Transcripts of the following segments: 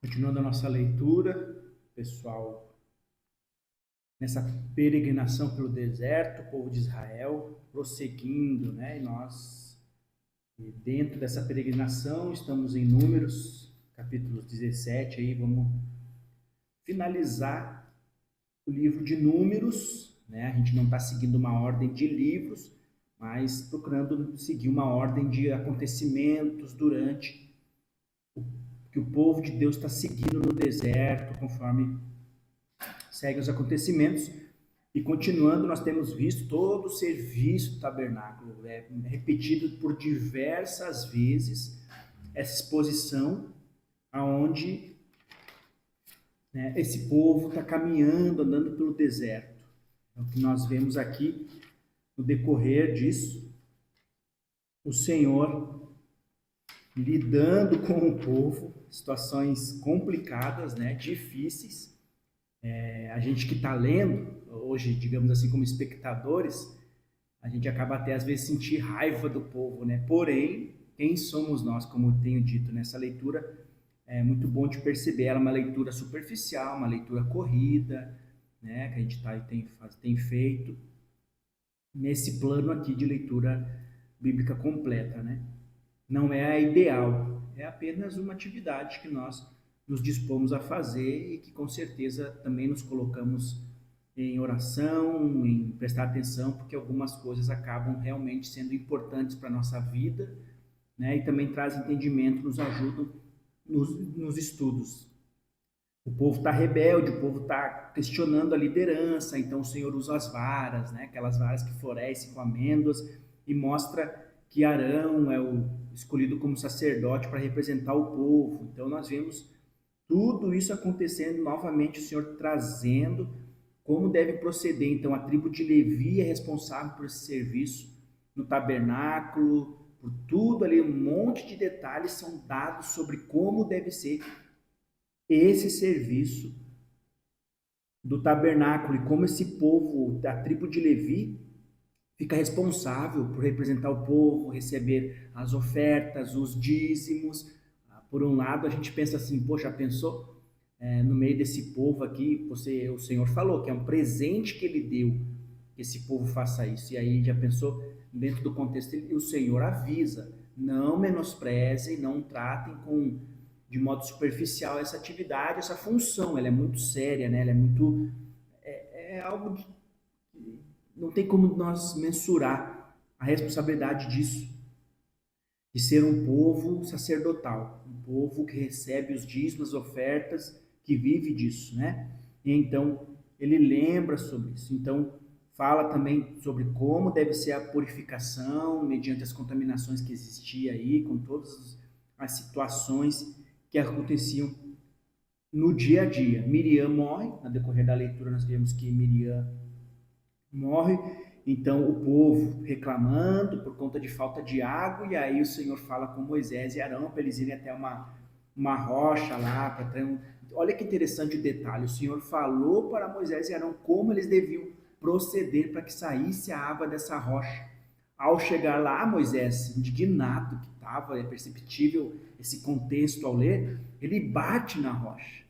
Continuando a nossa leitura, pessoal, nessa peregrinação pelo deserto, o povo de Israel prosseguindo, né? E nós, dentro dessa peregrinação, estamos em Números, capítulo 17, aí vamos finalizar o livro de Números, né? A gente não está seguindo uma ordem de livros, mas procurando seguir uma ordem de acontecimentos durante que o povo de Deus está seguindo no deserto, conforme segue os acontecimentos. E continuando, nós temos visto todo o serviço do tabernáculo, repetido por diversas vezes, essa exposição aonde, né, esse povo está caminhando, andando pelo deserto. É o que nós vemos aqui no decorrer disso, o Senhor lidando com o povo, situações complicadas, né, difíceis. A gente que está lendo, hoje, digamos assim, como espectadores, a gente acaba até às vezes sentir raiva do povo, né? Porém, quem somos nós, como eu tenho dito nessa leitura, é muito bom de perceber. Ela é uma leitura superficial, uma leitura corrida, né? Que a gente tem feito nesse plano aqui de leitura bíblica completa, né? Não é a ideal, é apenas uma atividade que nós nos dispomos a fazer e que com certeza também nos colocamos em oração, em prestar atenção, porque algumas coisas acabam realmente sendo importantes para a nossa vida, né? E também traz entendimento, nos ajudam nos estudos. O povo está rebelde, o povo está questionando a liderança, então o Senhor usa as varas, né? Aquelas varas que florescem com amêndoas, e mostra que Arão é o escolhido como sacerdote para representar o povo. Então nós vemos tudo isso acontecendo, novamente o Senhor trazendo como deve proceder. Então a tribo de Levi é responsável por esse serviço no tabernáculo, por tudo ali, um monte de detalhes são dados sobre como deve ser esse serviço do tabernáculo e como esse povo da tribo de Levi fica responsável por representar o povo, receber as ofertas, os dízimos. Por um lado, a gente pensa assim, poxa, pensou no meio desse povo aqui, o Senhor falou que é um presente que ele deu que esse povo faça isso. E aí já pensou, dentro do contexto, o Senhor avisa, não menosprezem, não tratem de modo superficial essa atividade, essa função, ela é muito séria, né? Ela é muito, é algo de, não tem como nós mensurar a responsabilidade disso, de ser um povo sacerdotal, um povo que recebe os dízimos, as ofertas, que vive disso, né? E então ele lembra sobre isso. Então fala também sobre como deve ser a purificação mediante as contaminações que existia aí, com todas as situações que aconteciam no dia a dia. Miriam morre, no decorrer da leitura nós vemos que Miriam morre, então o povo reclamando por conta de falta de água, e aí o Senhor fala com Moisés e Arão para eles irem até uma rocha lá, para olha que interessante o detalhe, o Senhor falou para Moisés e Arão como eles deviam proceder para que saísse a água dessa rocha. Ao chegar lá, Moisés, indignado que estava, é perceptível esse contexto ao ler, ele bate na rocha.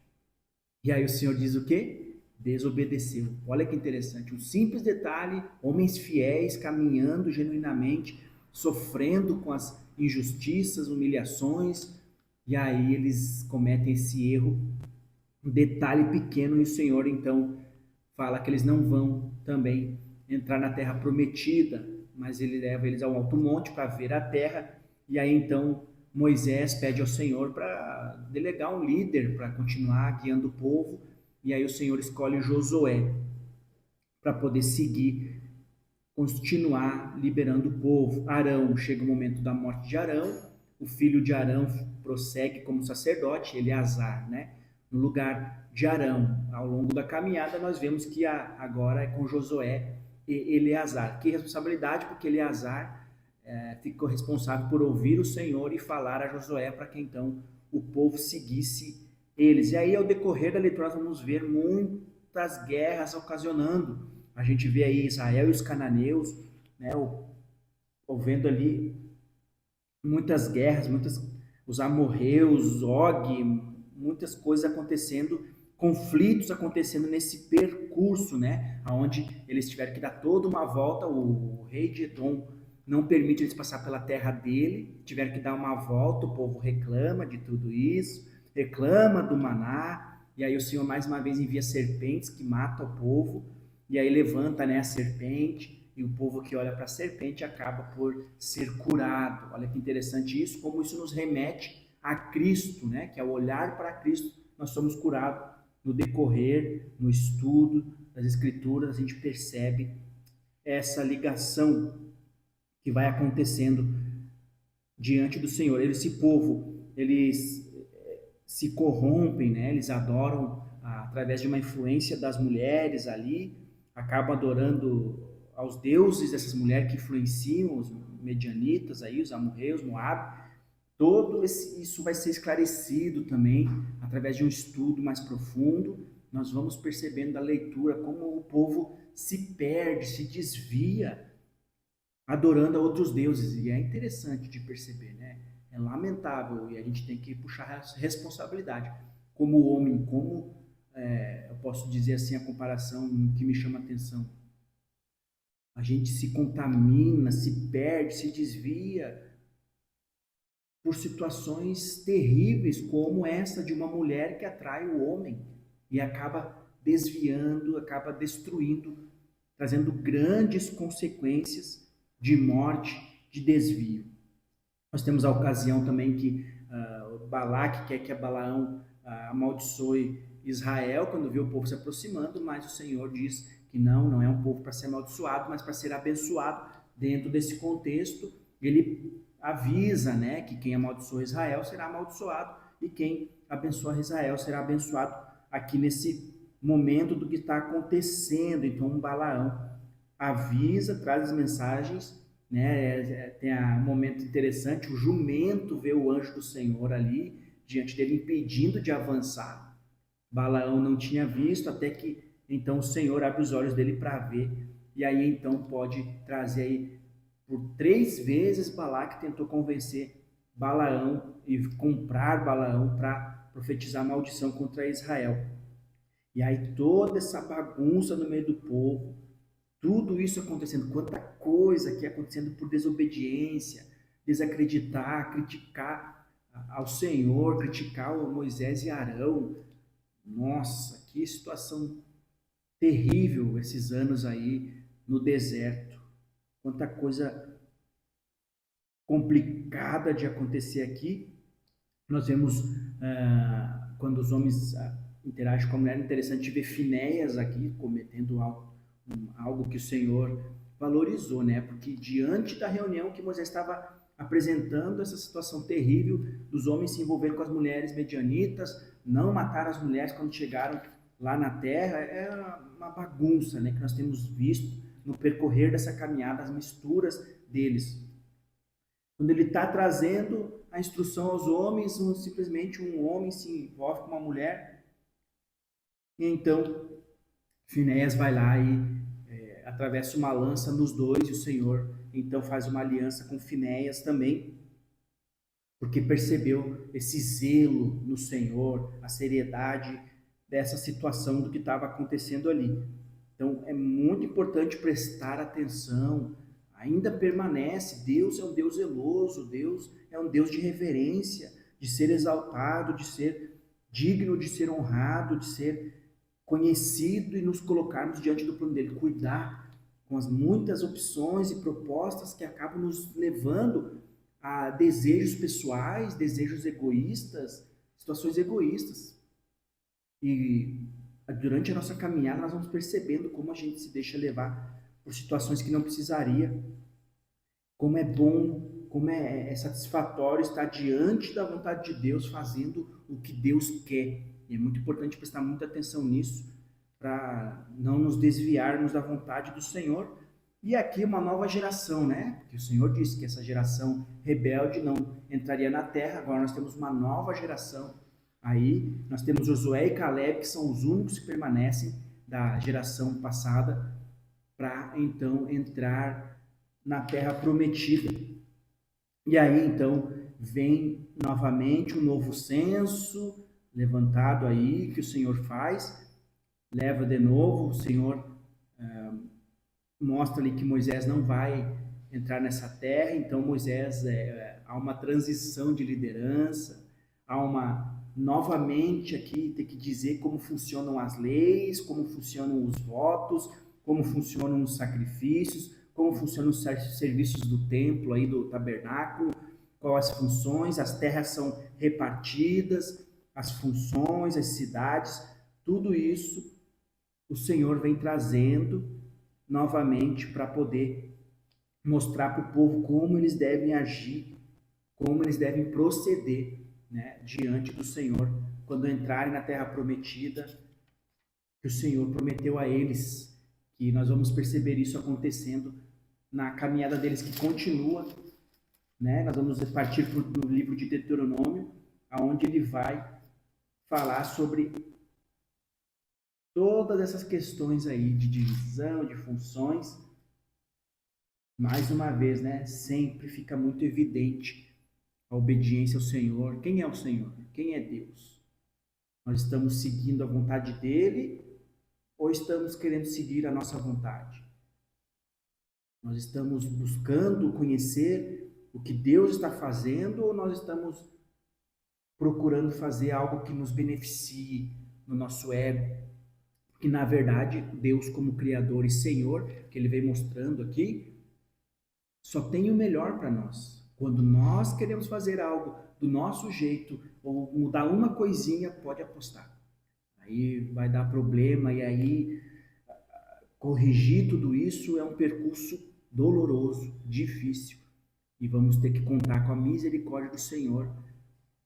E aí o Senhor diz o quê? Desobedeceu. Olha que interessante. Um simples detalhe: homens fiéis caminhando genuinamente, sofrendo com as injustiças, humilhações, e aí eles cometem esse erro. Um detalhe pequeno, e o Senhor então fala que eles não vão também entrar na terra prometida, mas ele leva eles ao alto monte para ver a terra, e aí então Moisés pede ao Senhor para delegar um líder para continuar guiando o povo, e aí o Senhor escolhe Josué para poder seguir, continuar liberando o povo. Arão, chega o momento da morte de Arão, o filho de Arão prossegue como sacerdote, Eleazar, né? No lugar de Arão. Ao longo da caminhada, nós vemos que agora é com Josué e Eleazar. Que responsabilidade, porque Eleazar ficou responsável por ouvir o Senhor e falar a Josué para que então o povo seguisse eles. E aí, ao decorrer da leitura, nós vamos ver muitas guerras ocasionando. A gente vê aí Israel e os cananeus, né, vendo ali muitas guerras, os amorreus, Og, muitas coisas acontecendo, conflitos acontecendo nesse percurso, né? Onde eles tiveram que dar toda uma volta, o rei de Edom não permite eles passar pela terra dele, tiveram que dar uma volta, o povo reclama de tudo isso, reclama do maná, e aí o Senhor mais uma vez envia serpentes que matam o povo, e aí levanta, né, a serpente, e o povo que olha para a serpente acaba por ser curado. Olha que interessante isso, como isso nos remete a Cristo, né? Que ao olhar para Cristo nós somos curados. No decorrer, no estudo das Escrituras, a gente percebe essa ligação que vai acontecendo diante do Senhor. Esse povo, eles se corrompem, né? Eles adoram através de uma influência das mulheres ali, acabam adorando aos deuses dessas mulheres que influenciam os medianitas aí, os amorreus, Moab. Isso vai ser esclarecido também através de um estudo mais profundo. Nós vamos percebendo da leitura como o povo se perde, se desvia adorando a outros deuses. E é interessante de perceber, né? É lamentável e a gente tem que puxar a responsabilidade. Como homem, eu posso dizer assim, a comparação que me chama a atenção. A gente se contamina, se perde, se desvia por situações terríveis como essa de uma mulher que atrai o homem e acaba desviando, acaba destruindo, trazendo grandes consequências de morte, de desvio. Nós temos a ocasião também que Balaque quer que Balaão amaldiçoe Israel quando vê o povo se aproximando, mas o Senhor diz que não é um povo para ser amaldiçoado, mas para ser abençoado. Dentro desse contexto, ele avisa, né, que quem amaldiçoa Israel será amaldiçoado e quem abençoa Israel será abençoado aqui nesse momento do que está acontecendo. Então, Balaão avisa, traz as mensagens, né? Tem um momento interessante, o jumento vê o anjo do Senhor ali diante dele impedindo de avançar. Balaão não tinha visto até que então o Senhor abre os olhos dele para ver, e aí então pode trazer aí por 3 vezes Balaque tentou convencer Balaão e comprar Balaão para profetizar maldição contra Israel. E aí toda essa bagunça no meio do povo, tudo isso acontecendo, quanta coisa aqui acontecendo por desobediência, desacreditar, criticar ao Senhor, criticar o Moisés e Arão. Nossa, que situação terrível esses anos aí no deserto. Quanta coisa complicada de acontecer aqui. Nós vemos quando os homens interagem com a mulher, interessante ver Finéias aqui cometendo algo que o Senhor valorizou, né? Porque diante da reunião que Moisés estava apresentando essa situação terrível dos homens se envolverem com as mulheres medianitas, não matar as mulheres quando chegaram lá na terra, é uma bagunça, né? Que nós temos visto no percorrer dessa caminhada, as misturas deles. Quando ele está trazendo a instrução aos homens, simplesmente um homem se envolve com uma mulher, e então Finéias vai lá e atravessa uma lança nos dois, e o Senhor então faz uma aliança com Finéias também, porque percebeu esse zelo no Senhor, a seriedade dessa situação do que estava acontecendo ali. Então é muito importante prestar atenção. Ainda permanece, Deus é um Deus zeloso, Deus é um Deus de reverência, de ser exaltado, de ser digno de ser honrado, de ser conhecido e nos colocarmos diante do plano dele, cuidar com as muitas opções e propostas que acabam nos levando a desejos pessoais, desejos egoístas, situações egoístas. E durante a nossa caminhada nós vamos percebendo como a gente se deixa levar por situações que não precisaria, como é bom, como é satisfatório estar diante da vontade de Deus, fazendo o que Deus quer. E é muito importante prestar muita atenção nisso, para não nos desviarmos da vontade do Senhor. E aqui uma nova geração, né? Porque o Senhor disse que essa geração rebelde não entraria na terra, agora nós temos uma nova geração. Aí nós temos Josué e Caleb, que são os únicos que permanecem da geração passada, para então entrar na terra prometida. E aí então vem novamente um novo censo, levantado aí, que o Senhor faz, leva de novo, o Senhor mostra ali que Moisés não vai entrar nessa terra, então Moisés, há uma transição de liderança, há uma, novamente aqui, tem que dizer como funcionam as leis, como funcionam os votos, como funcionam os sacrifícios, como funcionam os serviços do templo aí, do tabernáculo, quais as funções, as terras são repartidas, as funções, as cidades, tudo isso o Senhor vem trazendo novamente para poder mostrar para o povo como eles devem agir, como eles devem proceder, né, diante do Senhor quando entrarem na terra prometida, que o Senhor prometeu a eles, que nós vamos perceber isso acontecendo na caminhada deles que continua, né? Nós vamos partir do livro de Deuteronômio, aonde ele vai falar sobre todas essas questões aí de divisão, de funções. Mais uma vez, né? Sempre fica muito evidente a obediência ao Senhor. Quem é o Senhor? Quem é Deus? Nós estamos seguindo a vontade dele ou estamos querendo seguir a nossa vontade? Nós estamos buscando conhecer o que Deus está fazendo ou nós estamos procurando fazer algo que nos beneficie no nosso ego? Porque, na verdade, Deus como Criador e Senhor, que Ele vem mostrando aqui, só tem o melhor para nós. Quando nós queremos fazer algo do nosso jeito ou mudar uma coisinha, pode apostar. Aí vai dar problema e aí corrigir tudo isso é um percurso doloroso, difícil. E vamos ter que contar com a misericórdia do Senhor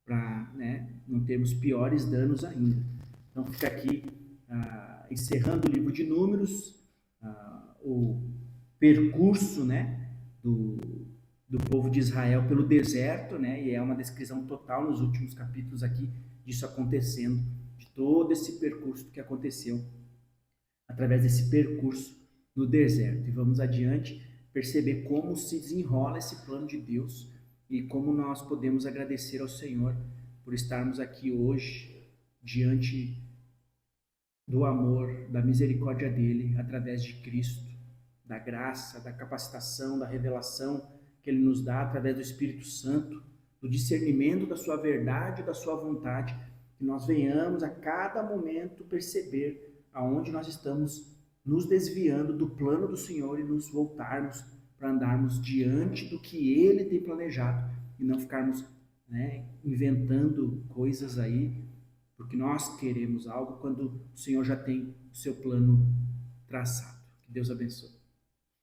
para, né, não termos piores danos ainda. Então fica aqui, encerrando o livro de Números, o percurso, né, do povo de Israel pelo deserto, né, e é uma descrição total nos últimos capítulos aqui disso acontecendo, de todo esse percurso que aconteceu através desse percurso no deserto. E vamos adiante perceber como se desenrola esse plano de Deus e como nós podemos agradecer ao Senhor por estarmos aqui hoje diante do amor, da misericórdia dele através de Cristo, da graça, da capacitação, da revelação que ele nos dá através do Espírito Santo, do discernimento da sua verdade e da sua vontade, que nós venhamos a cada momento perceber aonde nós estamos nos desviando do plano do Senhor e nos voltarmos para andarmos diante do que Ele tem planejado e não ficarmos, né, inventando coisas aí porque nós queremos algo quando o Senhor já tem o seu plano traçado. Que Deus abençoe.